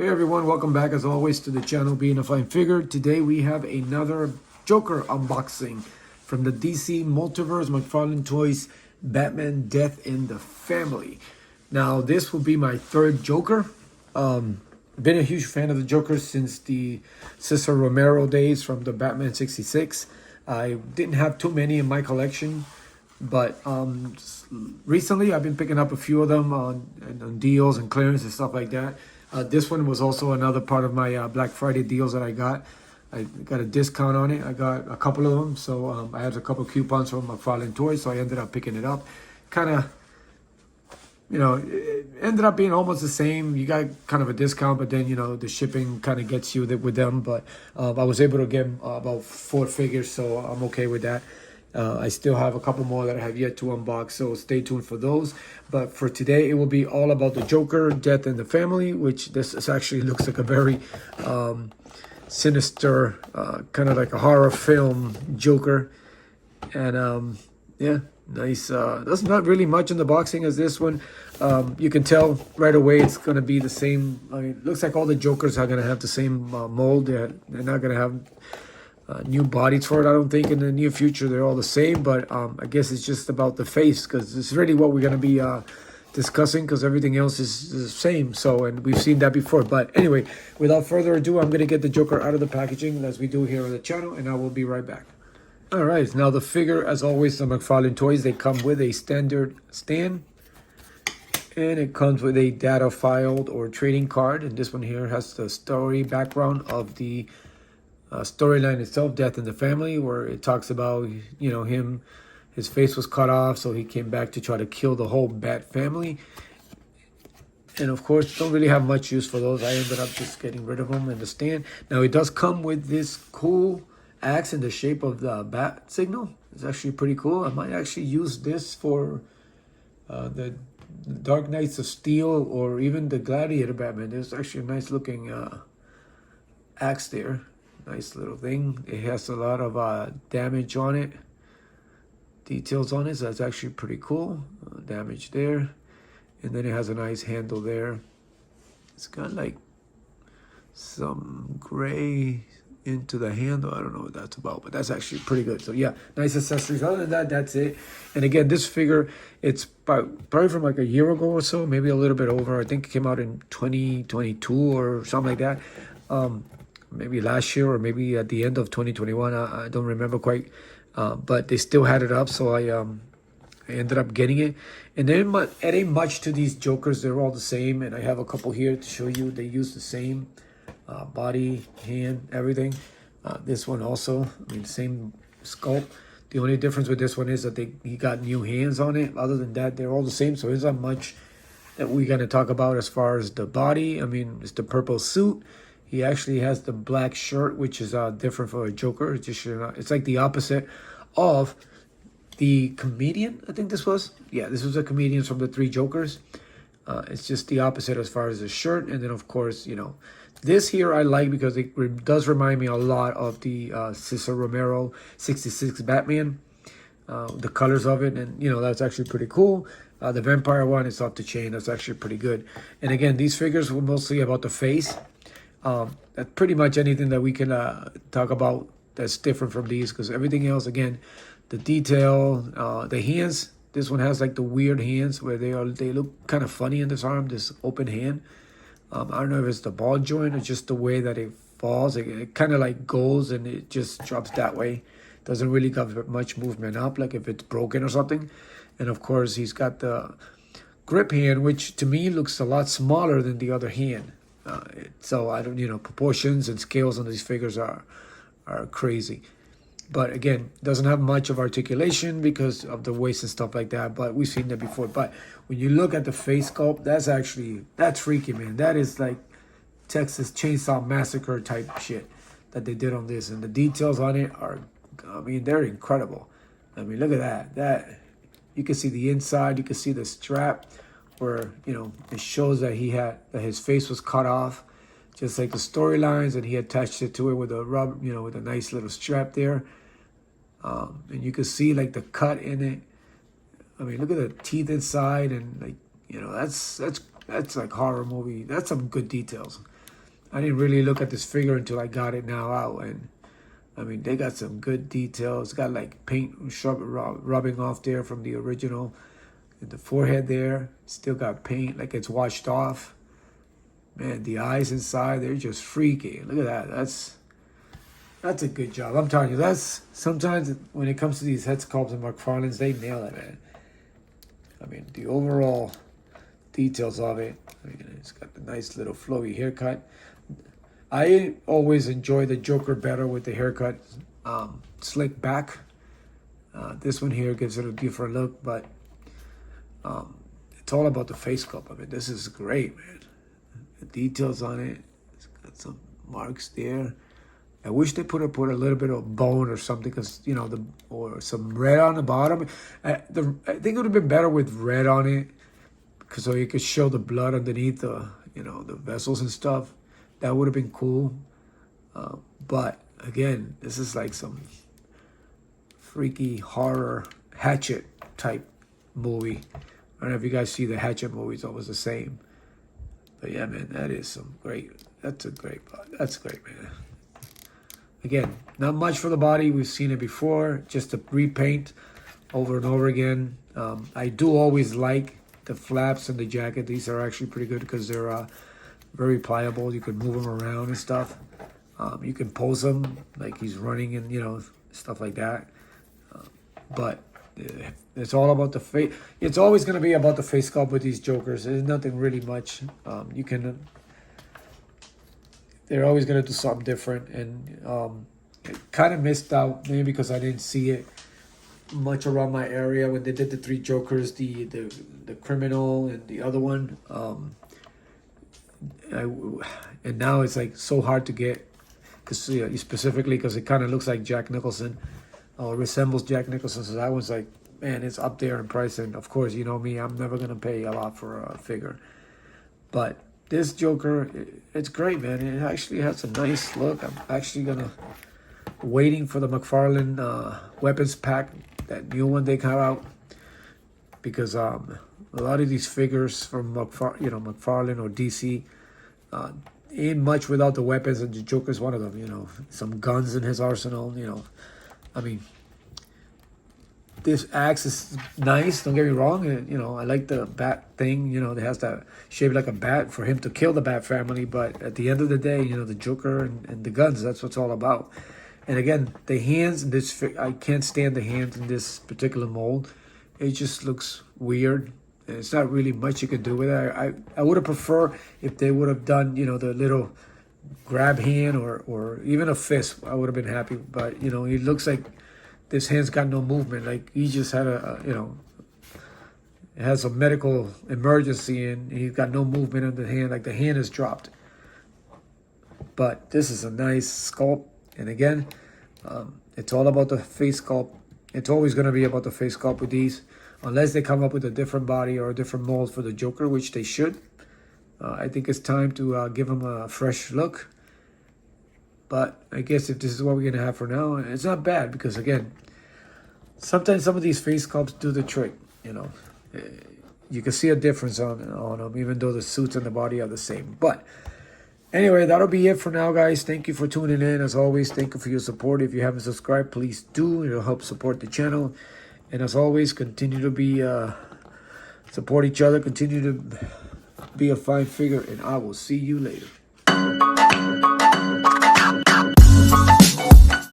Hey everyone, welcome back as always to the channel Being a Fine Figure. Today we have another Joker unboxing from the DC Multiverse Mcfarlane Toys Batman Death in the Family. Now this will be my third Joker. Been a huge fan of the Joker since the Cesar Romero days from the Batman 66. I didn't have too many in my collection, but recently I've been picking up a few of them on deals and clearance and stuff like that. This one was also another part of my Black Friday deals that I got. I got a discount on it. I got a couple of them, so I had a couple of coupons from Mcfarlane Toys, so I ended up picking it up. Kind of, it ended up being almost the same. You got kind of a discount, but then, the shipping kind of gets you with them. But I was able to get about 4 figures, so I'm okay with that. I still have a couple more that I have yet to unbox, so stay tuned for those. But for today, it will be all about the Joker, Death in the Family, which this actually looks like a very sinister, kind of like a horror film Joker. And yeah, nice. There's not really much in the boxing as this one. You can tell right away it's going to be the same. I mean, it looks like all the Jokers are going to have the same mold. They're not going to have new bodies for it, I don't think. In the near future they're all the same, but I guess it's just about the face, because it's really what we're going to be discussing, because everything else is the same. So, and we've seen that before. But anyway, without further ado, I'm going to get the Joker out of the packaging as we do here on the channel, and I will be right back. All right, now the figure, as always, the Mcfarlane Toys, they come with a standard stand, and it comes with a data filed or trading card, and this one here has the story background of the storyline itself, Death in the Family, where it talks about, his face was cut off, so he came back to try to kill the whole Bat family. And of course, don't really have much use for those. I ended up just getting rid of them in the stand. Now, it does come with this cool axe in the shape of the bat signal. It's actually pretty cool. I might actually use this for the Dark Knights of Steel or even the Gladiator Batman. There's actually a nice looking axe there. Nice little thing. It has a lot of damage on it, details on it, so that's actually pretty cool. Damage there, and then it has a nice handle there. It's got like some gray into the handle. I don't know what that's about, but that's actually pretty good. So yeah, nice accessories. Other than that, that's it. And again, this figure, it's probably from like a year ago or so, maybe a little bit over. I think it came out in 2022 or something like that. Maybe last year or maybe at the end of 2021. I don't remember quite, but they still had it up, so I ended up getting it. And then adding much to these Jokers, they're all the same, and I have a couple here to show you. They use the same body, hand, everything. This one also, I mean, same sculpt. The only difference with this one is that he got new hands on it. Other than that, they're all the same, so there's not much that we're going to talk about as far as the body. I mean, it's the purple suit. He actually has the black shirt, which is different for a Joker. It's just, it's like the opposite of the comedian, I think this was. Yeah, this was a comedian from the 3 Jokers. It's just the opposite as far as the shirt. And then, of course, this here I like because it does remind me a lot of the Cesar Romero 66 Batman. The colors of it, and, that's actually pretty cool. The vampire one is off the chain. That's actually pretty good. And again, these figures were mostly about the face. That's pretty much anything that we can talk about that's different from these, because everything else, again, the detail, the hands. This one has like the weird hands where they look kind of funny in this arm, this open hand. I don't know if it's the ball joint or just the way that it falls. It kind of like goes and it just drops that way. Doesn't really got much movement up, like if it's broken or something. And of course, he's got the grip hand, which to me looks a lot smaller than the other hand. So I don't, proportions and scales on these figures are crazy. But again, doesn't have much of articulation because of the waist and stuff like that. But we've seen that before. But when you look at the face sculpt, that's freaky, man. That is like Texas Chainsaw Massacre type shit that they did on this. And the details on it are, I mean, they're incredible. I mean, look at that. That you can see the inside. You can see the strap, where it shows that his face was cut off, just like the storylines, and he attached it to it with a rubber, with a nice little strap there. And you can see like the cut in it. I mean, look at the teeth inside, and like that's like horror movie. That's some good details. I didn't really look at this figure until I got it now out, and I mean, they got some good details. Got like paint rubbing off there from the original. The forehead there, still got paint, like it's washed off. Man, the eyes inside, they're just freaky. Look at that. That's a good job. I'm telling you, that's sometimes when it comes to these head sculpts and Mcfarlane's, they nail it, man. I mean, the overall details of it. I mean, it's got the nice little flowy haircut. I always enjoy the Joker better with the haircut slick back. This one here gives it a different look, but it's all about the face sculpt. I mean, this is great, man. The details on it. It's got some marks there. I wish they put a little bit of bone or something, because or some red on the bottom. I think it would have been better with red on it, because so you could show the blood underneath the the vessels and stuff. That would have been cool. But again, this is like some freaky horror Hatchet type movie. I don't know if you guys see the Hatchet movies, always the same. But yeah, man, that's great, man. Again, not much for the body. We've seen it before. Just a repaint over and over again. I do always like the flaps and the jacket. These are actually pretty good because they're very pliable. You can move them around and stuff. You can pose them like he's running and stuff like that. But it's all about the face. It's always going to be about the face sculpt with these Jokers. There's nothing really much. They're always going to do something different, and it kind of missed out maybe because I didn't see it much around my area when they did the 3 Jokers, the criminal and the other one. And now it's like so hard to get, specifically because it kind of looks like Jack Nicholson, or resembles Jack Nicholson. So that was like, man, it's up there in price. And of course, you know me, I'm never gonna pay a lot for a figure. But this Joker, it's great, man. It actually has a nice look. I'm actually waiting for the Mcfarlane weapons pack, that new one they got out, because a lot of these figures from Mcfarlane or DC ain't much without the weapons, and the Joker's one of them. Some guns in his arsenal. I mean, this axe is nice, don't get me wrong. I like the bat thing. It has that shape like a bat for him to kill the Bat family. But at the end of the day, the Joker and the guns, that's what it's all about. And again, the hands in this, I can't stand the hands in this particular mold. It just looks weird. And it's not really much you can do with it. I would have preferred if they would have done, the little grab hand or even a fist. I would have been happy. But, it looks like this hand's got no movement. Like he just had it has a medical emergency and he's got no movement in the hand. Like the hand is dropped. But this is a nice sculpt. And again, it's all about the face sculpt. It's always going to be about the face sculpt with these. Unless they come up with a different body or a different mold for the Joker, which they should. I think it's time to give him a fresh look. But I guess if this is what we're going to have for now, it's not bad. Because again, sometimes some of these face sculpts do the trick. You can see a difference on them, even though the suits and the body are the same. But anyway, that'll be it for now, guys. Thank you for tuning in. As always, thank you for your support. If you haven't subscribed, please do. It'll help support the channel. And as always, continue to be support each other. Continue to be a fine figure. And I will see you later.